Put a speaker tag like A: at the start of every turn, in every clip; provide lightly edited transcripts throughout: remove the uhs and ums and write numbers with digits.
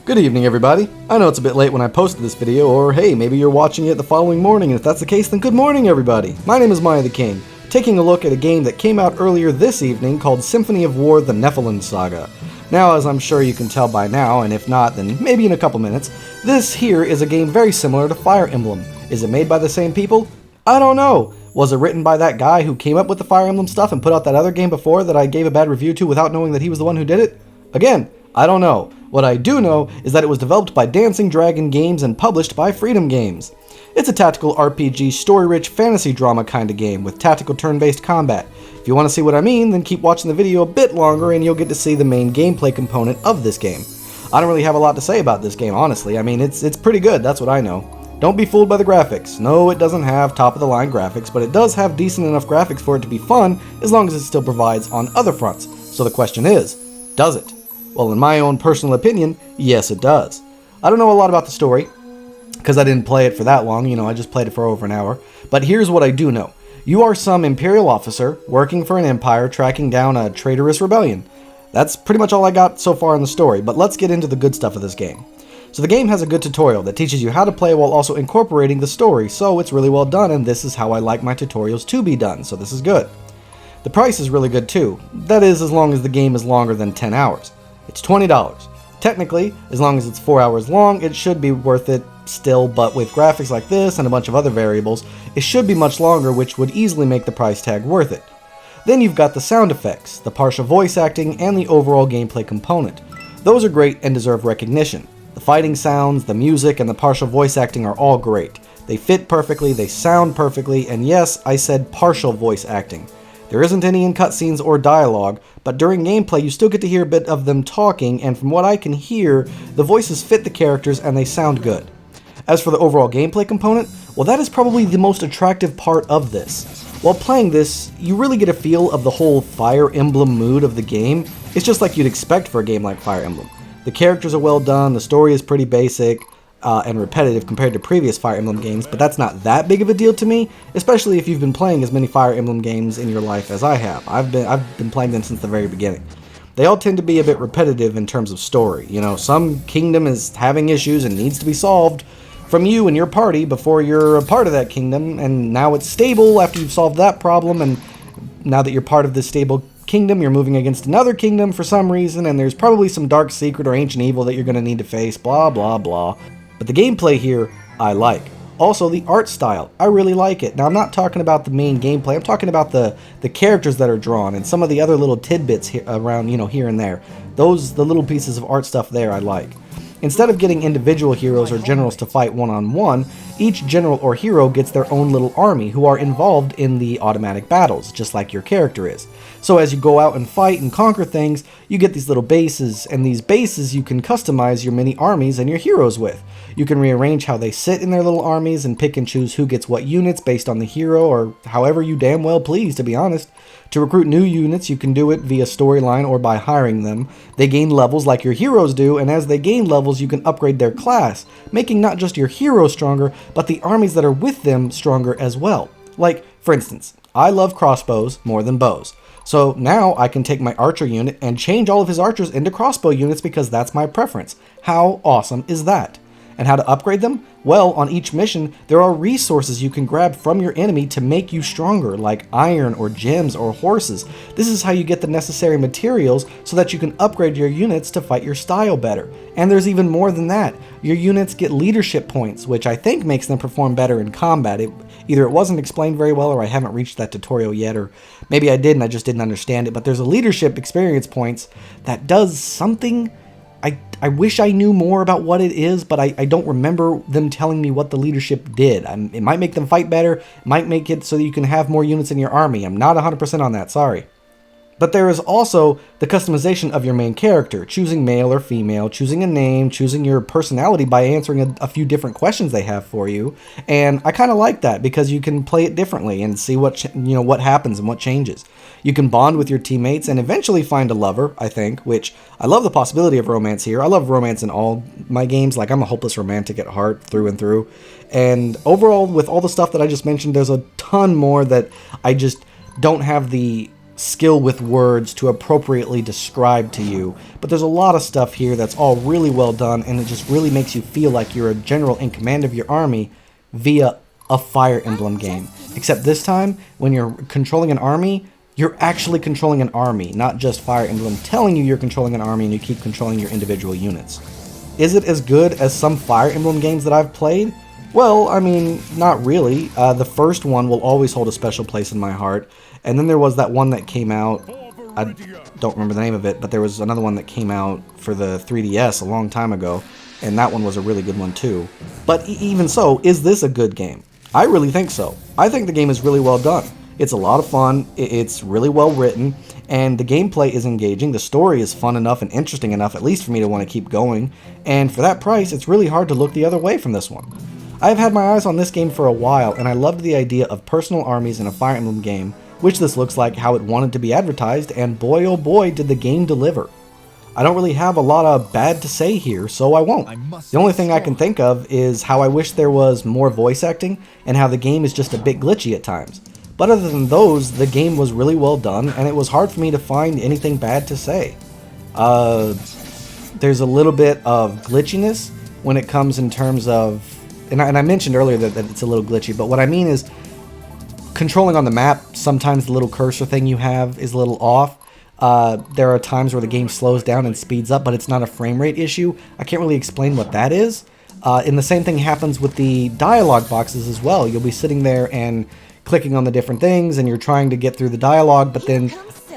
A: Good evening, everybody. I know it's a bit late when I posted this video, or hey, maybe you're watching it the following morning, and if that's the case, then good morning, everybody. My name is MiAhTheKing, taking a look at a game that came out earlier this evening called Symphony of War: The Nephilim Saga. Now, as I'm sure you can tell by now, and if not, then maybe in a couple minutes, this here is a game very similar to Fire Emblem. Is it made by the same people? I don't know. Was it written by that guy who came up with the Fire Emblem stuff and put out that other game before that I gave a bad review to without knowing that he was the one who did it? Again, I don't know. What I do know is that it was developed by Dancing Dragon Games and published by Freedom Games. It's a tactical RPG, story-rich fantasy drama kind of game with tactical turn-based combat. If you want to see what I mean, then keep watching the video a bit longer and you'll get to see the main gameplay component of this game. I don't really have a lot to say about this game, honestly. I mean, it's pretty good, that's what I know. Don't be fooled by the graphics. No, it doesn't have top-of-the-line graphics, but it does have decent enough graphics for it to be fun as long as it still provides on other fronts. So the question is, does it? Well, in my own personal opinion, yes it does. I don't know a lot about the story, because I didn't play it for that long, I just played it for over an hour. But here's what I do know. You are some Imperial officer working for an empire tracking down a traitorous rebellion. That's pretty much all I got so far in the story, but let's get into the good stuff of this game. So the game has a good tutorial that teaches you how to play while also incorporating the story, so it's really well done, and this is how I like my tutorials to be done, so this is good. The price is really good too. That is, as long as the game is longer than 10 hours. It's $20. Technically, as long as it's 4 hours long, it should be worth it still, but with graphics like this and a bunch of other variables, it should be much longer, which would easily make the price tag worth it. Then you've got the sound effects, the partial voice acting, and the overall gameplay component. Those are great and deserve recognition. The fighting sounds, the music, and the partial voice acting are all great. They fit perfectly, they sound perfectly, and yes, I said partial voice acting. There isn't any in cutscenes or dialogue, but during gameplay you still get to hear a bit of them talking, and from what I can hear, the voices fit the characters and they sound good. As for the overall gameplay component, well, that is probably the most attractive part of this. While playing this, you really get a feel of the whole Fire Emblem mood of the game. It's just like you'd expect for a game like Fire Emblem. The characters are well done, the story is pretty basic, and repetitive compared to previous Fire Emblem games, but that's not that big of a deal to me, especially if you've been playing as many Fire Emblem games in your life as I have. I've been playing them since the very beginning. They all tend to be a bit repetitive in terms of story. Some kingdom is having issues and needs to be solved from you and your party before you're a part of that kingdom, and now it's stable after you've solved that problem, and now that you're part of this stable kingdom, you're moving against another kingdom for some reason, and there's probably some dark secret or ancient evil that you're going to need to face, blah blah blah. But the gameplay here, I like. Also, the art style, I really like it. Now, I'm not talking about the main gameplay, I'm talking about the characters that are drawn and some of the other little tidbits around, here and there. The little pieces of art stuff there I like. Instead of getting individual heroes or generals to fight one-on-one, each general or hero gets their own little army who are involved in the automatic battles, just like your character is. So as you go out and fight and conquer things, you get these little bases, and these bases you can customize your mini armies and your heroes with. You can rearrange how they sit in their little armies and pick and choose who gets what units based on the hero, or however you damn well please, to be honest. To recruit new units, you can do it via storyline or by hiring them. They gain levels like your heroes do, and as they gain levels, you can upgrade their class, making not just your hero stronger, but the armies that are with them stronger as well. Like, for instance, I love crossbows more than bows. So now I can take my archer unit and change all of his archers into crossbow units because that's my preference. How awesome is that? And how to upgrade them? Well, on each mission, there are resources you can grab from your enemy to make you stronger, like iron or gems or horses. This is how you get the necessary materials so that you can upgrade your units to fight your style better. And there's even more than that. Your units get leadership points, which I think makes them perform better in combat. Either it wasn't explained very well, or I haven't reached that tutorial yet, or maybe I did and I just didn't understand it, but there's a leadership experience points that does something. I wish I knew more about what it is, but I don't remember them telling me what the leadership did. It might make them fight better, it might make it so that you can have more units in your army. I'm not 100% on that, sorry. But there is also the customization of your main character, choosing male or female, choosing a name, choosing your personality by answering a few different questions they have for you. And I kind of like that because you can play it differently and see what happens and what changes. You can bond with your teammates and eventually find a lover, I think, which I love the possibility of romance here. I love romance in all my games. Like, I'm a hopeless romantic at heart through and through. And overall, with all the stuff that I just mentioned, there's a ton more that I just don't have the skill with words to appropriately describe to you, but there's a lot of stuff here that's all really well done, and it just really makes you feel like you're a general in command of your army via a Fire Emblem game. Except this time, when you're controlling an army, you're actually controlling an army, not just Fire Emblem telling you you're controlling an army and you keep controlling your individual units. Is it as good as some Fire Emblem games that I've played? Well, I mean, not really. The first one will always hold a special place in my heart, and then there was that one that came out, I don't remember the name of it, but there was another one that came out for the 3DS a long time ago, and that one was a really good one too. But even so, is this a good game? I really think so. I think the game is really well done. It's a lot of fun, it's really well written, and the gameplay is engaging. The story is fun enough and interesting enough, at least for me to want to keep going, and for that price, it's really hard to look the other way from this one. I've had my eyes on this game for a while, and I loved the idea of personal armies in a Fire Emblem game, which this looks like how it wanted to be advertised, and boy oh boy did the game deliver. I don't really have a lot of bad to say here, so I won't. The only thing I can think of is how I wish there was more voice acting, and how the game is just a bit glitchy at times. But other than those, the game was really well done, and it was hard for me to find anything bad to say. There's a little bit of glitchiness when it comes in terms of, and I mentioned earlier that it's a little glitchy, but what I mean is controlling on the map, sometimes the little cursor thing you have is a little off. There are times where the game slows down and speeds up, but it's not a frame rate issue. I can't really explain what that is. And the same thing happens with the dialogue boxes as well. You'll be sitting there and clicking on the different things, and you're trying to get through the dialogue, but then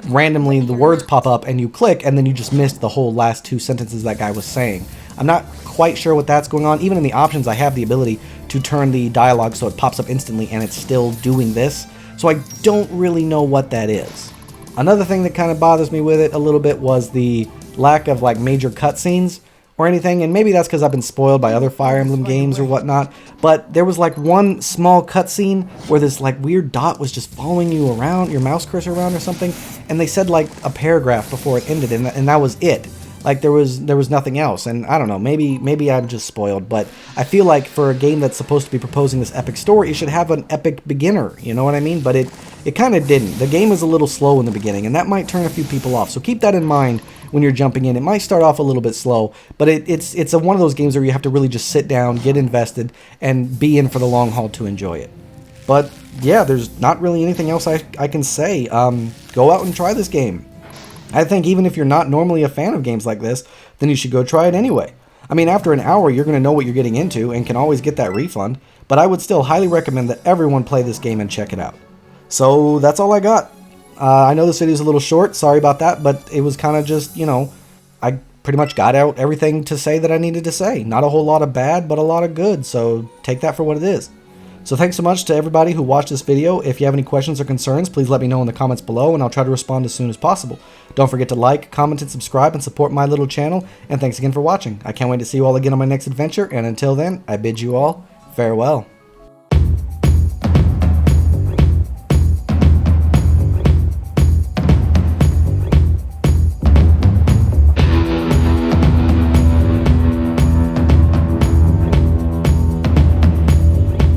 A: randomly the words pop up and you click, and then you just missed the whole last two sentences that guy was saying. I'm not quite sure what that's going on. Even in the options, I have the ability to turn the dialogue so it pops up instantly and it's still doing this, so I don't really know what that is. Another thing that kind of bothers me with it a little bit was the lack of like major cutscenes or anything, and maybe that's because I've been spoiled by other Fire Emblem games or whatnot, but there was like one small cutscene where this like weird dot was just following you around, your mouse cursor around or something, and they said like a paragraph before it ended, and that was it. Like there was nothing else, and I don't know, maybe I'm just spoiled, but I feel like for a game that's supposed to be proposing this epic story, it should have an epic beginner, you know what I mean? But it kind of didn't. The game was a little slow in the beginning, and that might turn a few people off, so keep that in mind when you're jumping in. It might start off a little bit slow, but it's one of those games where you have to really just sit down, get invested, and be in for the long haul to enjoy it. But yeah, there's not really anything else I can say. Go out and try this game. I think even if you're not normally a fan of games like this, then you should go try it anyway. I mean, after an hour, you're going to know what you're getting into and can always get that refund, but I would still highly recommend that everyone play this game and check it out. So that's all I got. I know this video is a little short, sorry about that, but it was kind of just, you know, I pretty much got out everything to say that I needed to say. Not a whole lot of bad, but a lot of good, so take that for what it is. So thanks so much to everybody who watched this video. If you have any questions or concerns, please let me know in the comments below, and I'll try to respond as soon as possible. Don't forget to like, comment, and subscribe, and support my little channel, and thanks again for watching. I can't wait to see you all again on my next adventure, and until then, I bid you all farewell.